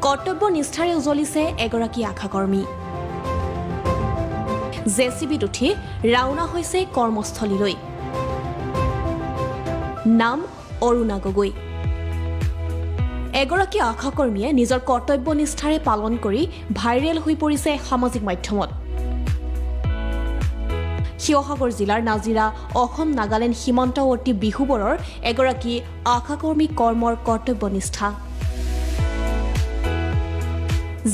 কৰ্তব্য নিষ্ঠাৰে উজলিছে এগৰাকী আশাকৰ্মী। জেচিবিত উঠি ৰাওনা হৈছে কৰ্মস্থলীলৈ। নাম অৰুণা গগৈ। এগৰাকী আশাকৰ্মীয়ে নিজৰ কৰ্তব্য নিষ্ঠাৰে পালন কৰি ভাইৰেল হৈ পৰিছে সামাজিক মাধ্যমত। শিৱসাগৰ জিলাৰ নাজিৰা অসম নাগালেণ্ড সীমান্তৱৰ্তী বিহুবৰৰ এগৰাকী আশাকৰ্মী কৰ্মৰ কৰ্তব্যনিষ্ঠা।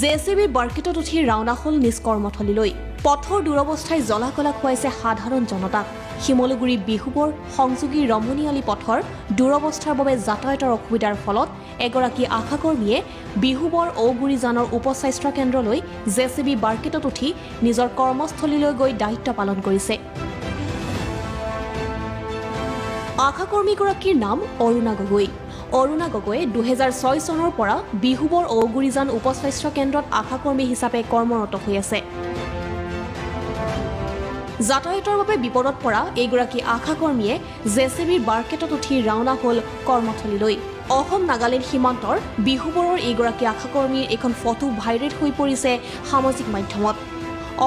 জেচিবিৰ বাৰ্কেটত উঠি ৰাওনা হ'ল নিজ কৰ্মথলীলৈ। পথৰ দুৰৱস্থাই জ্বলা-কলা খুৱাইছে সাধাৰণ জনতাক। শিমলুগুৰি বিহুবৰ সংযোগী ৰমণীয়ালী পথৰ দুৰৱস্থাৰ বাবে যাতায়াতৰ অসুবিধাৰ ফলত এগৰাকী আশাকৰ্মীয়ে বিহুবৰ ঔগুৰিজানৰ উপস্বাস্থ্য কেন্দ্ৰলৈ জেচিবি বাৰ্কেটত উঠি নিজৰ কৰ্মস্থলীলৈ গৈ দায়িত্ব পালন কৰিছে। আশাকৰ্মীগৰাকীৰ নাম অৰুণা গগৈ। অৰুণা গগৈয়ে 2006 চনৰ পৰা বিহুবৰ ঔগুৰিজান উপস্বাস্থ্য কেন্দ্ৰত আশাকৰ্মী হিচাপে কৰ্মৰত হৈ আছে। যাতায়াতৰ বাবে বিপদত পৰা এইগৰাকী আশাকৰ্মীয়ে জেচিবিৰ বাৰ্কেটত উঠি ৰাওনা হ'ল কৰ্মথলীলৈ। অসম নাগালেণ্ড সীমান্তৰ বিহুবৰৰ এইগৰাকী আশাকৰ্মীৰ এখন ফটো ভাইৰেল হৈ পৰিছে সামাজিক মাধ্যমত।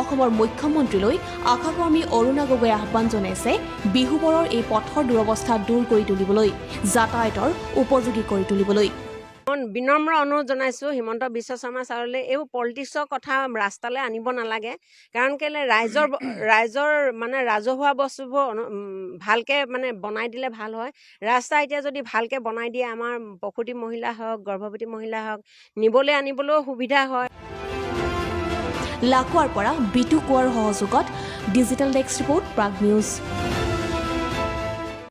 অসমৰ মুখ্যমন্ত্ৰীলৈ আশাকৰ্মী অৰুণা গগৈয়ে আহ্বান জনাইছে বিহুবৰৰ এই পথৰ দুৰৱস্থা দূৰ কৰি তুলিবলৈ, যাতায়াতৰ উপযোগী কৰি তুলিবলৈ। বিনম্ৰ অনুৰোধ জনাইছোঁ হিমন্ত বিশ্ব শৰ্মা ছাৰলৈ, এইবোৰ পলিটিক্সৰ কথা ৰাস্তালৈ আনিব নালাগে। কাৰণ কেলৈ ৰাইজৰ মানে ৰাজহুৱা বস্তুবোৰ ভালকৈ মানে বনাই দিলে ভাল হয়। ৰাস্তা এতিয়া যদি ভালকৈ বনাই দিয়ে আমাৰ প্ৰসূতি মহিলা হওক, গৰ্ভৱতী মহিলা হওক, নিবলৈ আনিবলৈও সুবিধা হয়। লাকুৱাৰ পৰা বিটু কোঁৱৰ সহযোগত digital desk report Prag news.